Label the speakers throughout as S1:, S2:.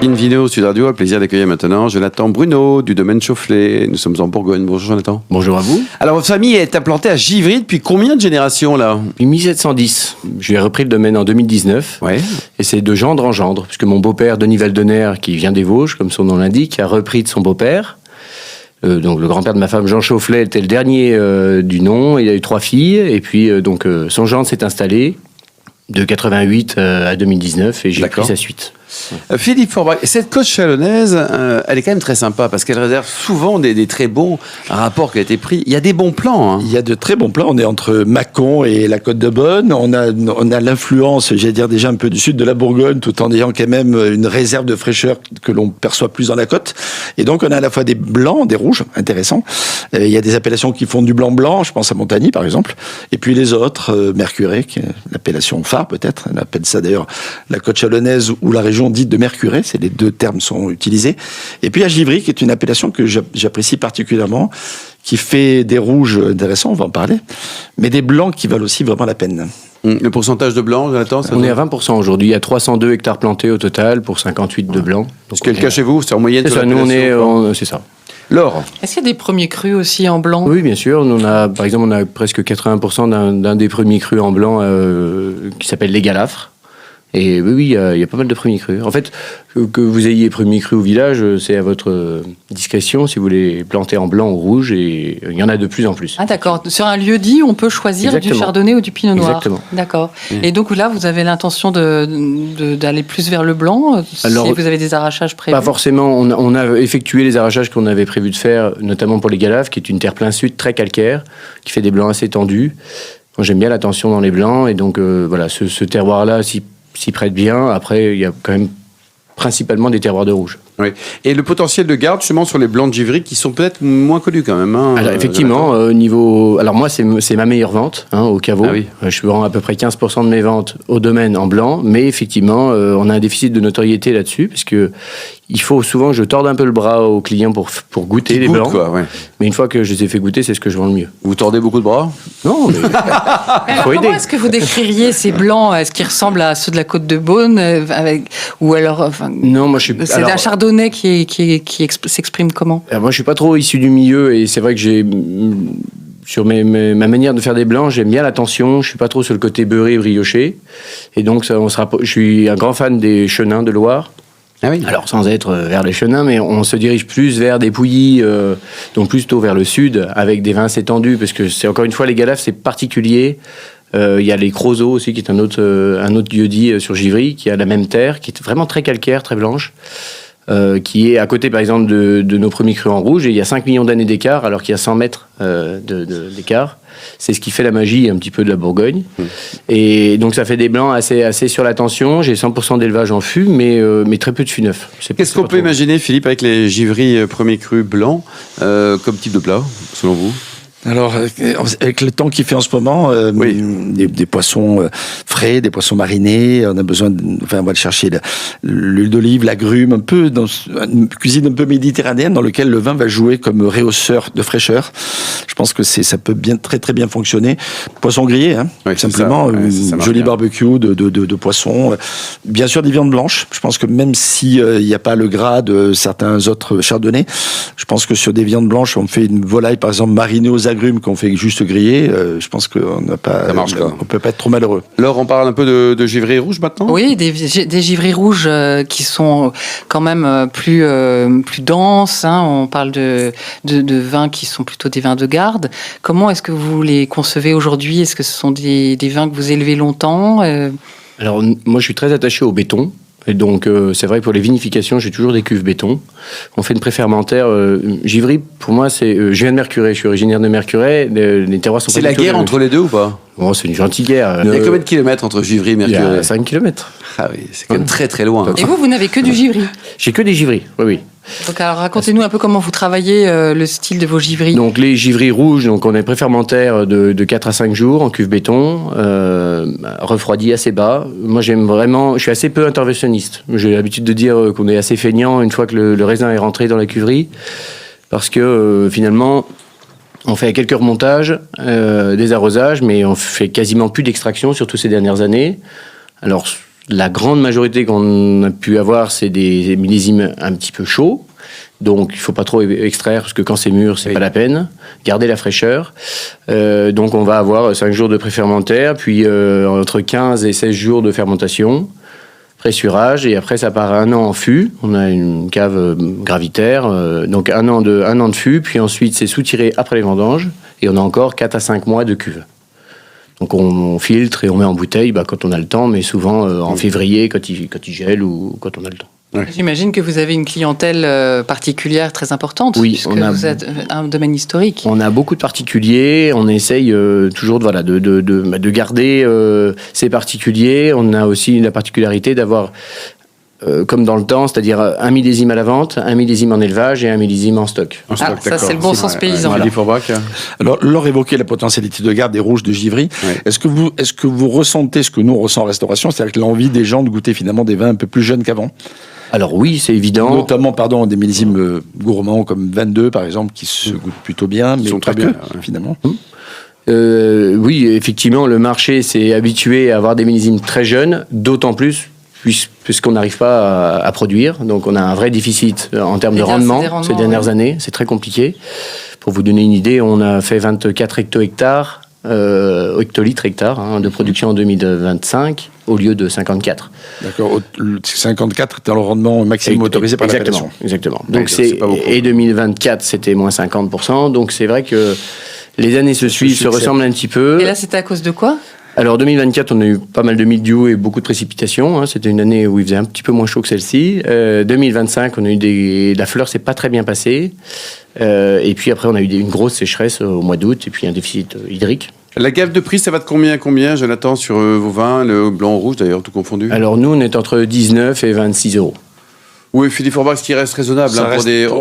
S1: Invino Sud Radio a le plaisir d'accueillir maintenant Jonathan Bruno du domaine Chaufflet. Nous sommes en Bourgogne. Bonjour Jonathan.
S2: Bonjour à vous.
S1: Alors votre famille est implantée à Givry depuis combien de générations là ?
S2: Depuis 1710. J'ai repris le domaine en 2019.
S1: Ouais.
S2: Et c'est de gendre en gendre, puisque mon beau-père Denis Valdener, qui vient des Vosges, comme son nom l'indique, a repris de son beau-père. Donc le grand-père de ma femme, Jean Chaufflet, était le dernier du nom. Il a eu 3 filles. Et puis son gendre s'est installé de 88 à 2019 et j'ai pris sa suite.
S1: Philippe Forbach, cette côte chalonnaise, elle est quand même très sympa parce qu'elle réserve souvent des très bons rapports qui ont été pris. Il y a des bons plans. Hein.
S3: Il y a de très bons plans. On est entre Mâcon et la Côte de Beaune. On a l'influence, j'allais dire déjà un peu du sud de la Bourgogne, tout en ayant quand même une réserve de fraîcheur que l'on perçoit plus dans la côte. Et donc on a à la fois des blancs, des rouges, intéressants. Il y a des appellations qui font du blanc-blanc, je pense à Montagny par exemple. Et puis les autres, Mercurey, qui est l'appellation phare peut-être. On appelle ça d'ailleurs la côte chalonnaise ou la région dite de Mercurey, c'est les deux termes sont utilisés. Et puis à Givry, qui est une appellation que j'apprécie particulièrement, qui fait des rouges intéressants, on va en parler, mais des blancs qui valent aussi vraiment la peine.
S1: Le pourcentage de blanc, Jonathan,
S2: on est à 20% aujourd'hui. Il y a 302 hectares plantés au total pour 58 de blancs.
S1: C'est ce qu'est le cas chez vous, c'est en moyenne.
S2: C'est ça, nous c'est ça.
S1: Laure.
S4: Est-ce qu'il y a des premiers crus aussi en blanc ?
S2: Oui, bien sûr. Par exemple, on a presque 80% d'un des premiers crus en blanc qui s'appelle les Galafres. Et oui, il y a pas mal de premiers crus. En fait, que vous ayez premiers crus au village, c'est à votre discrétion si vous les plantez en blanc ou rouge, et il y en a de plus en plus.
S4: Ah d'accord. Sur un lieu dit, on peut choisir du chardonnay ou du pinot noir.
S2: Exactement.
S4: D'accord. Et donc là, vous avez l'intention d'aller plus vers le blanc, alors, si vous avez des arrachages prévus ?
S2: Pas forcément. On a effectué les arrachages qu'on avait prévu de faire, notamment pour les Galafres, qui est une terre plein sud très calcaire, qui fait des blancs assez tendus. Moi, j'aime bien la tension dans les blancs, et donc voilà, ce terroir-là, s'y prête bien. Après, il y a quand même principalement des terroirs de rouge.
S1: Oui. Et le potentiel de garde, justement, sur les blancs de Givry, qui sont peut-être moins connus quand même. Hein,
S2: alors, effectivement, alors moi, c'est ma meilleure vente au caveau. Ah oui. Je vends à peu près 15% de mes ventes au domaine en blanc, mais effectivement, on a un déficit de notoriété là-dessus, parce que il faut souvent que je torde un peu le bras aux clients pour goûter les blancs.
S1: Quoi, ouais.
S2: Mais une fois que je les ai fait goûter, c'est ce que je vends le mieux.
S1: Vous tordez beaucoup de bras ?
S2: Non, mais
S4: il faut aider. Comment est-ce que vous décririez ces blancs ? Est-ce qu'ils ressemblent à ceux de la Côte de Beaune ou alors,
S2: non, moi je suis.
S4: C'est un chardonnay qui s'exprime comment ?
S2: Alors, moi, je suis pas trop issu du milieu, et c'est vrai que j'ai sur ma manière de faire des blancs, j'aime bien la tension. Je suis pas trop sur le côté beurré, brioché, et donc je suis un grand fan des chenins de Loire.
S1: Ah oui.
S2: Alors sans être vers les chenins, mais on se dirige plus vers des pouilly, donc plutôt vers le sud, avec des vins assez tendus, parce que c'est encore une fois les Galafres, c'est particulier. Il y a les Crozaux aussi, qui est un autre lieu-dit sur Givry, qui a la même terre, qui est vraiment très calcaire, très blanche, qui est à côté par exemple de nos premiers crus en rouge, et il y a 5 millions d'années d'écart, alors qu'il y a 100 mètres d'écart. C'est ce qui fait la magie un petit peu de la Bourgogne. Et donc ça fait des blancs assez sur la tension. J'ai 100% d'élevage en fût, mais très peu de fût neuf.
S1: Qu'est-ce qu'on peut imaginer, Philippe, avec les Givry premiers crus blancs, comme type de plat, selon vous ?
S3: Alors, avec le temps qu'il fait en ce moment, des poissons frais, des poissons marinés, on a besoin, on va chercher l'huile d'olive, l'agrumes, un peu dans une cuisine un peu méditerranéenne dans laquelle le vin va jouer comme rehausseur de fraîcheur. Je pense que ça peut très très bien fonctionner. Poisson grillé, simplement, joli barbecue de poisson. Bien sûr, des viandes blanches. Je pense que même si il n'y a pas le gras de certains autres chardonnays, je pense que sur des viandes blanches, on fait une volaille par exemple marinée aux agrumes qu'on fait juste griller, je pense qu'on n'a pas, on peut pas être trop malheureux.
S1: Laure, on parle un peu de Givry rouge maintenant ?
S4: Oui, des Givry rouges qui sont quand même plus denses. Hein. On parle de vins qui sont plutôt des vins de garde. Comment est-ce que vous les concevez aujourd'hui ? Est-ce que ce sont des vins que vous élevez longtemps ?
S2: Alors, moi, je suis très attaché au béton. Et donc, c'est vrai que pour les vinifications, j'ai toujours des cuves béton. On fait une préfermentaire. Givry, pour moi, je viens de Mercurey. Je suis originaire de Mercurey. Les terroirs sont.
S1: C'est la guerre entre les deux ou pas ?
S2: Bon, c'est une gentille guerre.
S1: Il y a combien de kilomètres entre Givry et Mercurey ?
S2: Il y a 5 kilomètres.
S1: Ah oui, c'est quand même très très loin.
S4: Et vous n'avez que du Givry ?
S2: J'ai que des Givry, oui.
S4: Donc alors racontez-nous un peu comment vous travaillez le style de vos Givry.
S2: Donc les Givry rouges, donc on est préfermentaire de 4 à 5 jours en cuve béton, refroidi assez bas. Moi je suis assez peu interventionniste. J'ai l'habitude de dire qu'on est assez feignant une fois que le raisin est rentré dans la cuverie, parce que finalement on fait quelques remontages, des arrosages, mais on fait quasiment plus d'extraction, surtout ces dernières années. Alors La grande majorité qu'on a pu avoir, c'est des millésimes un petit peu chauds. Donc, il ne faut pas trop extraire, parce que quand c'est mûr, c'est pas la peine. Garder la fraîcheur. Donc, on va avoir 5 jours de pré-fermentaire, puis entre 15 et 16 jours de fermentation, pressurage, et après, ça part 1 an en fût. On a une cave gravitaire, donc 1 an de fût, puis ensuite, c'est soutiré après les vendanges, et on a encore 4 à 5 mois de cuve. Donc, on filtre et on met en bouteille quand on a le temps, mais souvent en février, quand il gèle ou quand on a le temps.
S4: Ouais. J'imagine que vous avez une clientèle particulière très importante,
S2: oui,
S4: puisque vous êtes un domaine historique.
S2: On a beaucoup de particuliers, on essaye toujours de garder ces particuliers. On a aussi la particularité d'avoir, comme dans le temps, c'est-à-dire 1 millésime à la vente, 1 millésime en élevage et 1 millésime en stock.
S4: Ça c'est le bon sens paysan.
S1: Voilà.
S3: Alors, Laure évoquait la potentialité de garde des rouges de Givry. Ouais. Est-ce que vous ressentez ce que nous on ressent en restauration, c'est-à-dire que l'envie des gens de goûter finalement des vins un peu plus jeunes qu'avant?
S2: Alors oui, c'est évident.
S3: Notamment, des millésimes gourmands comme 22 par exemple, qui se goûtent plutôt bien, mais
S1: ils sont
S3: pas
S1: très bien,
S3: finalement.
S2: Oui, effectivement, le marché s'est habitué à avoir des millésimes très jeunes, d'autant plus puisqu'on n'arrive pas à produire. Donc on a un vrai déficit en termes de rendement ces dernières années. C'est très compliqué. Pour vous donner une idée, on a fait 24 hectolitres hectares de production en 2025 au lieu de 54.
S3: D'accord, 54 était le rendement maximum autorisé par l'appellation.
S2: Exactement. Donc et 2024 c'était moins 50%. Donc c'est vrai que les années se ressemblent un petit peu.
S4: Et là c'était à cause de quoi ?
S2: Alors 2024, on a eu pas mal de mildiou et beaucoup de précipitations. C'était une année où il faisait un petit peu moins chaud que celle-ci. 2025, on a eu la fleur s'est pas très bien passée. Et puis après, on a eu une grosse sécheresse au mois d'août et puis un déficit hydrique.
S1: La gamme de prix, ça va de combien à combien, Jonathan, sur vos vins, le blanc ou rouge d'ailleurs, tout confondu?
S2: Alors nous, on est entre 19 et 26 euros.
S1: Oui, Philippe Forbach, ce qui reste raisonnable.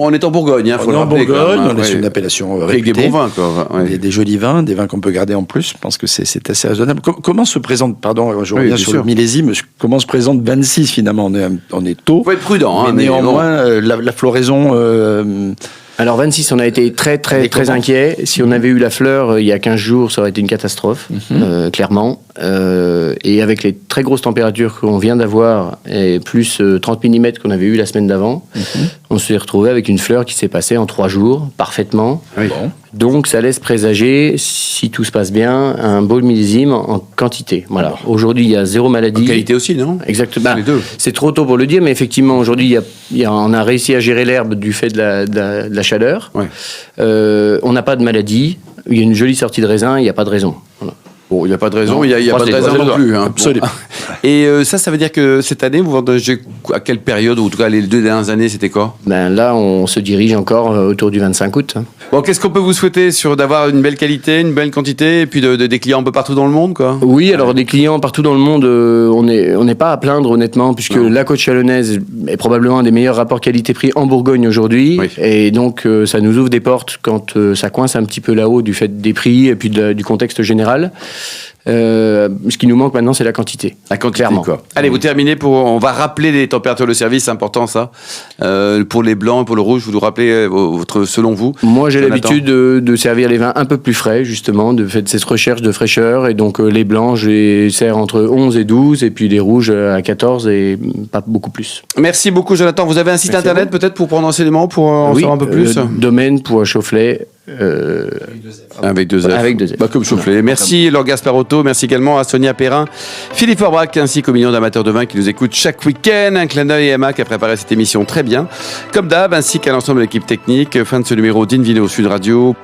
S1: On est en Bourgogne, faut le rappeler.
S3: On est sur une appellation réputée.
S1: Avec des bons vins, quoi. Ouais.
S3: Des jolis vins, des vins qu'on peut garder en plus. Je pense que c'est assez raisonnable. Comment se présente, je reviens sur le millésime, comment se présente 26 finalement? On est tôt.
S1: Il faut être prudent.
S3: Mais néanmoins, la floraison...
S2: Alors 26, on a été très inquiets. Si on avait eu la fleur il y a 15 jours, ça aurait été une catastrophe, clairement. Et avec les très grosses températures qu'on vient d'avoir, et plus 30 mm qu'on avait eu la semaine d'avant, on s'est retrouvé avec une fleur qui s'est passée en 3 jours, parfaitement. Oui. Bon. Donc ça laisse présager, si tout se passe bien, un beau millésime en quantité. Voilà. Alors, aujourd'hui, il y a 0 maladie.
S1: En qualité aussi, non?
S2: Exactement.
S1: Les deux.
S2: C'est trop tôt pour le dire, mais effectivement, aujourd'hui, on a réussi à gérer l'herbe du fait de la chaleur. Ouais. On n'a pas de maladie. Il y a une jolie sortie de raisin, il n'y a pas de raison. Voilà.
S1: Bon, il n'y a pas de raison, il n'y a pas de raison non plus.
S3: Absolument.
S1: Bon. Et ça veut dire que cette année, vous vendez à quelle période, ou en tout cas les 2 dernières années, c'était quoi?
S2: Là, on se dirige encore autour du 25 août.
S1: Bon, qu'est-ce qu'on peut vous souhaiter d'avoir une belle qualité, une belle quantité, et puis des clients un peu partout dans le monde, quoi?
S2: Oui, alors des clients partout dans le monde, on n'est pas à plaindre, honnêtement, puisque la côte chalonnaise est probablement un des meilleurs rapports qualité-prix en Bourgogne aujourd'hui. Oui. Et donc, ça nous ouvre des portes quand ça coince un petit peu là-haut du fait des prix et puis du contexte général. Ce qui nous manque maintenant, c'est la quantité.
S1: La quantité, clairement. Quoi. Allez, vous terminez on va rappeler les températures de service, c'est important ça. Pour les blancs et pour le rouge, vous nous rappelez selon vous.
S2: Moi, j'ai l'habitude de servir les vins un peu plus frais, justement, de faire cette recherche de fraîcheur. Et donc, les blancs, je les sers entre 11 et 12, et puis les rouges à 14 et pas beaucoup plus.
S1: Merci beaucoup, Jonathan. Vous avez un site internet peut-être pour prendre enseignement, pour en savoir un peu plus?
S2: Domaine.chaufflet.
S1: Avec 2 F.
S2: Avec 2 F.
S1: Comme Chaufflet. Merci Laure Gasparotto, merci également à Sonia Perrin, Philippe Forbach, ainsi qu'aux millions d'amateurs de vin qui nous écoutent chaque week-end. Un clin d'œil à Emma qui a préparé cette émission très bien, comme d'hab, ainsi qu'à l'ensemble de l'équipe technique. Fin de ce numéro d'Invino Sud Radio.